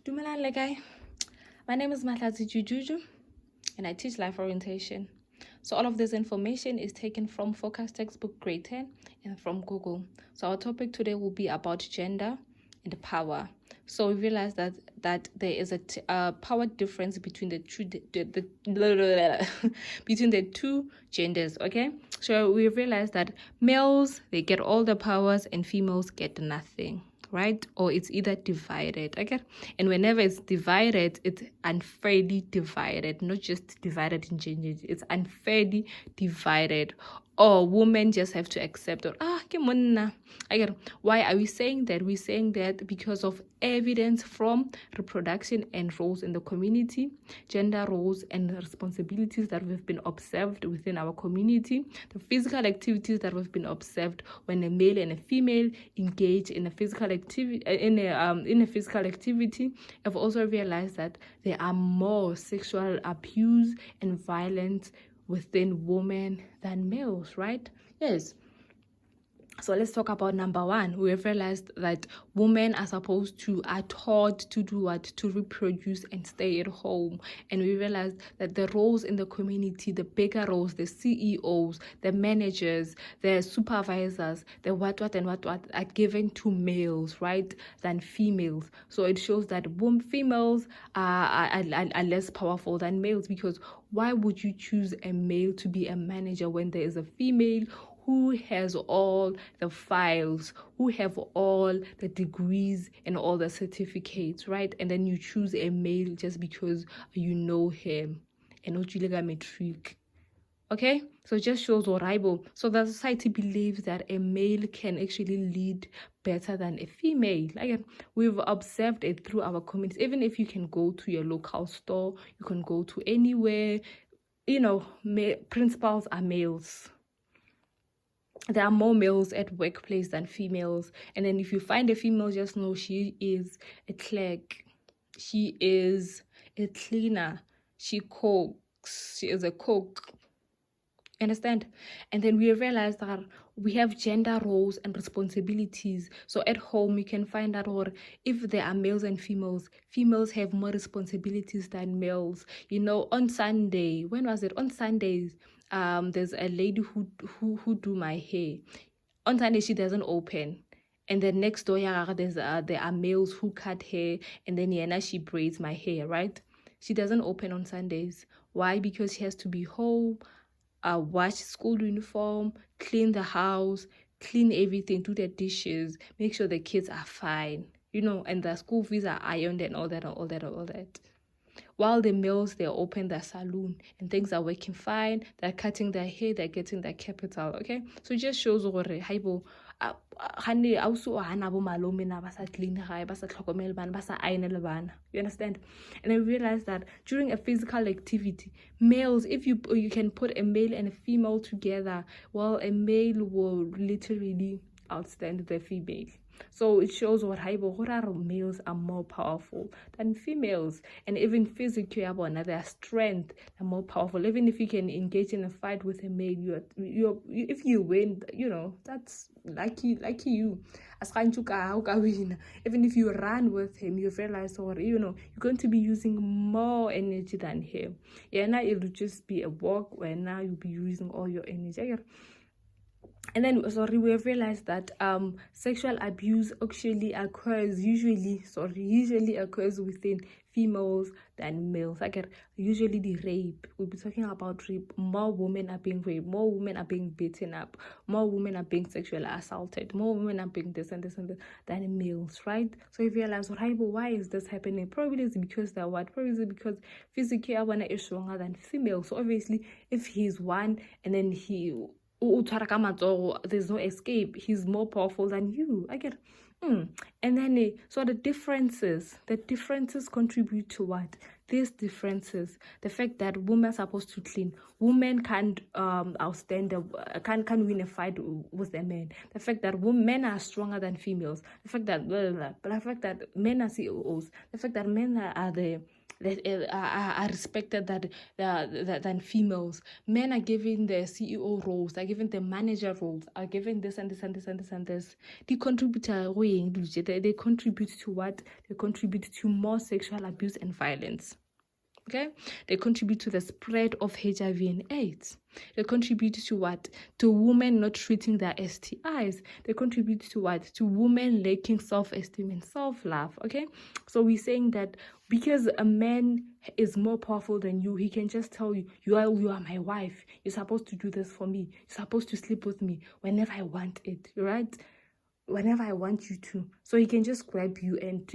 Dumelang le kae? My name is Mahlatsi Jujuju and I teach life orientation. So all of this information is taken from Focus Textbook Grade 10 and from Google. So our topic today will be about gender and power. So we realize that there is a power difference between the between the two genders, okay? So we realize that males, they get all the powers and females get nothing, right? Or it's either divided, okay? And whenever it's divided, it's unfairly divided, not just divided in genders, it's unfairly divided. Or women just have to accept it. Ke monna. Again, why are we saying that? We're saying that because of evidence from reproduction and roles in the community, gender roles and responsibilities that we've been observed within our community, the physical activities that we've been observed when a male and a female engage in a physical activity in a physical activity. I've also realized that there are more sexual abuse and violence within women than males, right? Yes. So let's talk about number one. We have realized that women are taught to do what? To reproduce and stay at home. And we realized that the roles in the community, the bigger roles, the CEOs, the managers, the supervisors, the what are given to males, right, than females. So it shows that females are less powerful than males, because why would you choose a male to be a manager when there is a female who has all the files, who have all the degrees and all the certificates, right? And then you choose a male just because you know him and not you like metric. Okay, so it just shows horrible. So the society believes that a male can actually lead better than a female. Like, we've observed it through our communities. Even if you can go to your local store, you can go to anywhere, principals are males. There are more males at workplace than females. And then if you find a female, just know she is a clerk, she is a cleaner, she cooks, she is a cook. Understand? And then we realize that we have gender roles and responsibilities. So at home, you can find out, or if there are males and females have more responsibilities than males. On Sunday, when was it? On Sundays, there's a lady who do my hair. On Sunday, she doesn't open. And then next door, there are males who cut hair, and then she braids my hair, right? She doesn't open on Sundays. Why? Because she has to be home, wash school uniform, clean the house, clean everything, do the dishes, make sure the kids are fine, and the school fees are ironed and all that. While the males, they're open the salon and things are working fine, they're cutting their hair, they're getting their capital, okay? So it just shows haibo you understand? And I realized that during a physical activity, males, if you can put a male and a female together, well, a male will literally outstand the female. So it shows what males are more powerful than females. And even physically, their strength are more powerful. Even if you can engage in a fight with a male, if you win, that's lucky you. Even if you run with him, you realize, you're going to be using more energy than him. Yeah, now it'll just be a walk where now you'll be using all your energy. And then, we have realized that sexual abuse actually usually occurs within females than males. Usually the rape, we'll be talking about rape. More women are being raped, more women are being beaten up, more women are being sexually assaulted, more women are being this and this and that than males, right? So you realize, why is this happening? Probably it's because because physically is stronger than females. So obviously, if he's one and then there's no escape, he's more powerful than you. And then so the differences contribute to what? These differences, the fact that women are supposed to clean, women can't can't win a fight with a man, the fact that men are stronger than females, the fact that men are CEOs, the fact that men are the that are respected than females. Men are given the CEO roles, are given the manager roles, are given this and this and this and this and this. They contribute to what? They contribute to more sexual abuse and violence. Okay, they contribute to the spread of HIV and AIDS. They contribute to what? To women not treating their STIs. They contribute to what? To women lacking self-esteem and self-love. Okay, so we're saying that because a man is more powerful than you, he can just tell you, you are my wife. You're supposed to do this for me. You're supposed to sleep with me whenever I want it. Right? Whenever I want you to. So he can just grab you and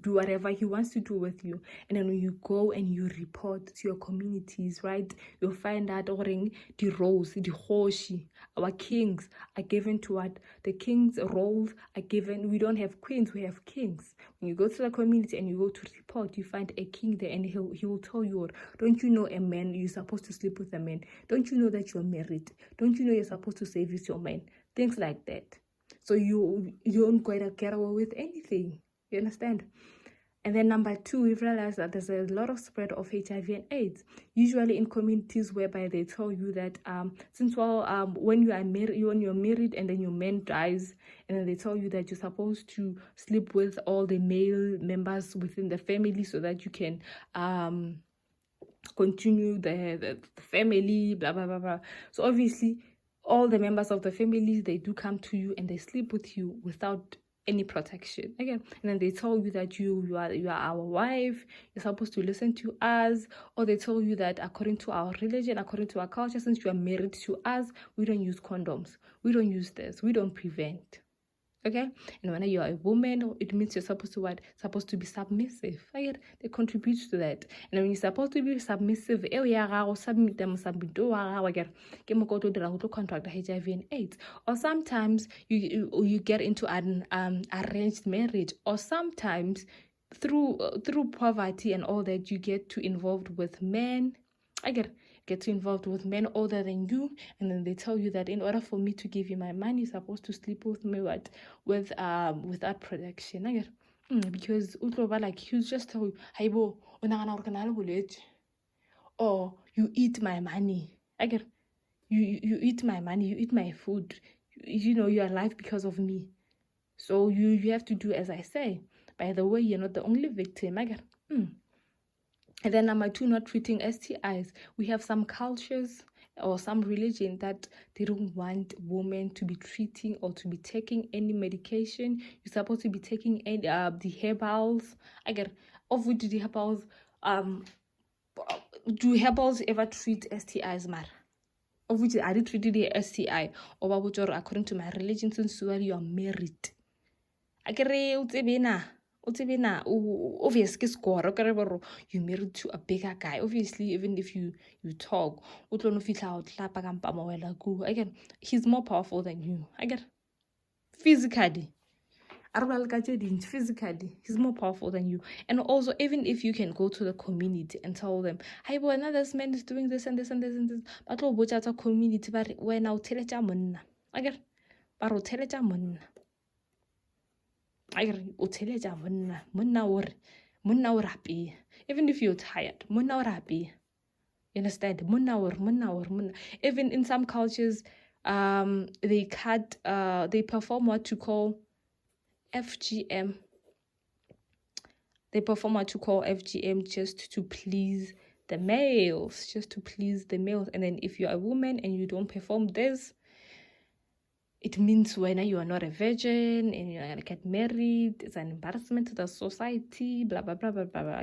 do whatever he wants to do with you. And then when you go and you report to your communities, right, you'll find out the roles, the hoshi, our kings are given to what? The kings' roles are given. We don't have queens, we have kings. When you go to the community and you go to report, you find a king there, and he will tell you, don't you know a man, you're supposed to sleep with a man? Don't you know that you're married? Don't you know you're supposed to service your man? Things like that. So you don't going to get away with anything. You understand? And then number 2, we've realized that there's a lot of spread of HIV and AIDS, usually in communities whereby they tell you that when you're married and then your man dies, and then they tell you that you're supposed to sleep with all the male members within the family so that you can continue the family, blah blah blah blah. So obviously all the members of the family, they do come to you and they sleep with you without any protection. Okay, and then they tell you that you are our wife, you're supposed to listen to us, or they tell you that according to our religion, according to our culture, since you are married to us, we don't use condoms, we don't use this, we don't prevent. Okay, and when you're a woman, it means you're supposed to what? Supposed to be submissive. Right? They contribute to that. And when you're supposed to be submissive, contract HIV and AIDS. Or sometimes you get into an arranged marriage, or sometimes through poverty and all that, you get too involved with men. Get involved with men older than you, and then they tell you that in order for me to give you my money, you're supposed to sleep with me without protection. Because like he'll just tell you, or you eat my money. You eat my money, you eat my food, you're alive because of me. So you have to do as I say. By the way, you're not the only victim. And then number 2, not treating STIs. We have some cultures or some religion that they don't want women to be treating or to be taking any medication. You're supposed to be taking the herbals. Of which the herbals, do herbals ever treat STIs, mar? Of which I did treat the STI, or according to my religion, since you are married. Obviously you're married to a bigger guy. Obviously, even if you talk, again, he's more powerful than you. Physically, he's more powerful than you. And also, even if you can go to the community and tell them, hey boy, now this man is doing this and this and this and this, but community, but when I'll tell it, even if you're tired, you understand? Even in some cultures, they perform what you call FGM. They perform what you call FGM just to please the males, And then if you're a woman and you don't perform this, it means when you are not a virgin and you're gonna get married, it's an embarrassment to the society, blah blah blah blah blah.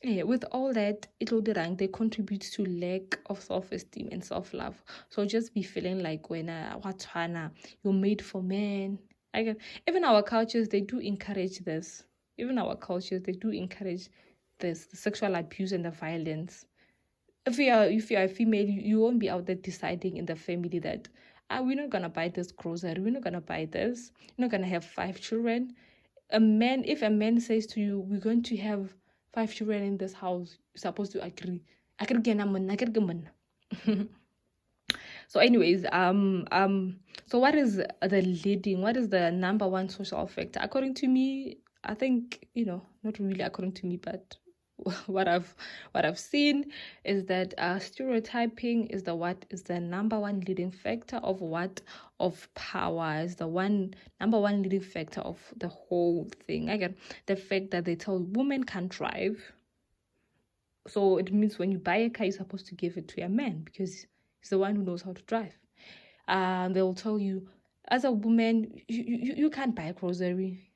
With all that, they contribute to lack of self-esteem and self-love. So just be feeling like when you're made for men. Even our cultures, they do encourage this. The sexual abuse and the violence. If you are a female, you won't be out there deciding in the family that we're not gonna buy this grocery, we're not gonna buy this, you're not gonna have 5 children. If a man says to you, we're going to have 5 children in this house, you're supposed to agree. So anyways, so what is the number 1 social factor? According to me, I think, not really according to me, but what I've seen is that stereotyping is the number one leading factor of power, is the number one leading factor of the whole thing. Again, the fact that they tell women can't drive, so it means when you buy a car, you're supposed to give it to a man because he's the one who knows how to drive. They will tell you, as a woman, you can't buy a grocery.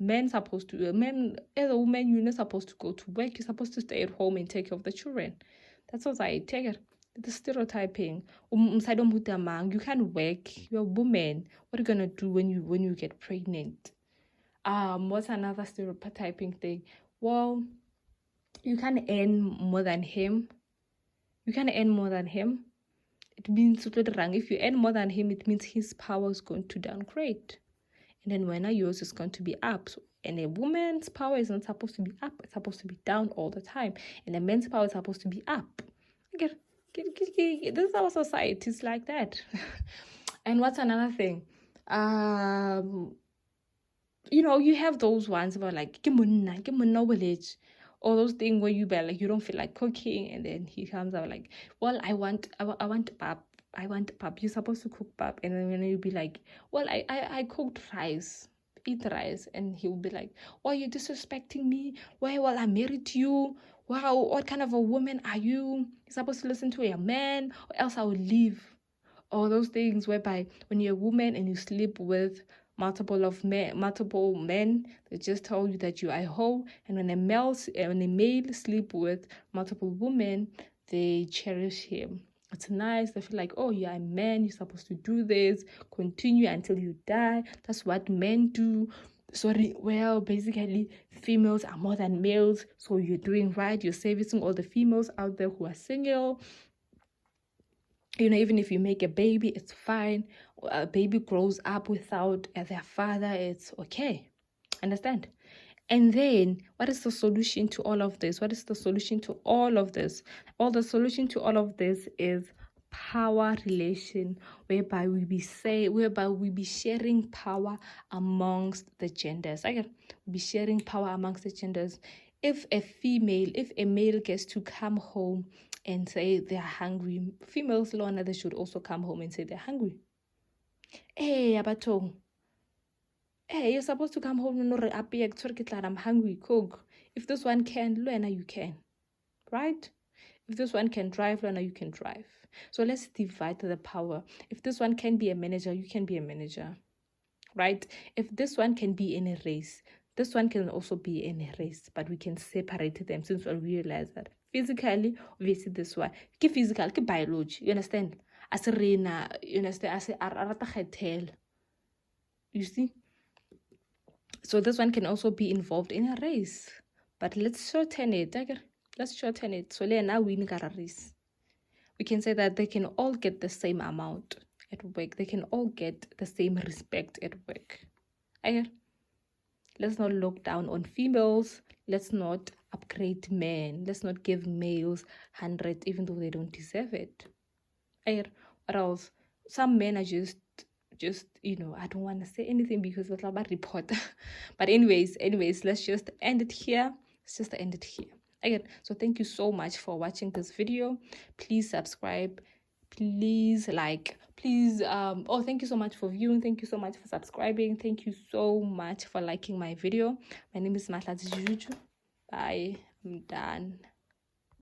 As a woman, you're not supposed to go to work. You're supposed to stay at home and take care of the children. That's what I take it. The stereotyping. You can't work. You're a woman. What are you gonna do when you get pregnant? What's another stereotyping thing? Well, you can't earn more than him. It means if you earn more than him, it means his power is going to downgrade. And then when yours is going to be up. So, and a woman's power is not supposed to be up, it's supposed to be down all the time. And a man's power is supposed to be up. This is our society, it's like that. And what's another thing? You have those ones about like village, or those things where you don't feel like cooking, and then he comes out like, well, I want pap. You're supposed to cook pap, and then you'll be like, well, I cooked rice. Eat rice. And he'll be like, well, you're disrespecting me. Well, I married you. Wow, what kind of a woman are you? You're supposed to listen to a man, or else I will leave. All those things whereby when you're a woman and you sleep with multiple men, they just tell you that you are a hoe. And when a male sleep with multiple women, they cherish him. It's nice. They feel like, oh, you're a man, you're supposed to do this, continue until you die. That's what men do. Sorry, well, basically, females are more than males, so you're doing right. You're servicing all the females out there who are single. Even if you make a baby, it's fine. A baby grows up without their father, it's okay. Understand? And then, what is the solution to all of this? Well, the solution to all of this is power relation, whereby we be sharing power amongst the genders. We'll be sharing power amongst the genders. If a male gets to come home and say they're hungry, females, Lorna, they should also come home and say they're hungry. Hey, Abato. Hey, you're supposed to come home and I'm hungry, cook. If this one can, Lorna, you can. Right? If this one can drive, Lorna, you can drive. So let's divide the power. If this one can be a manager, you can be a manager. Right? If this one can be in a race, this one can also be in a race, but we can separate them since we realize that physically, obviously this one, physical, biology, you understand? As a reina, you understand? As a you see? So this one can also be involved in a race, but let's shorten it. So now we in a race. We can say that they can all get the same amount at work. They can all get the same respect at work. Let's not look down on females. Let's not upgrade men. Let's not give males 100 even though they don't deserve it. What else? Some men are just I don't want to say anything because it's about report. But anyways, let's just end it here. Again, so thank you so much for watching this video. Please subscribe. Please like. Please, thank you so much for viewing. Thank you so much for subscribing. Thank you so much for liking my video. My name is Mahlatsi Juju. Bye. I'm done.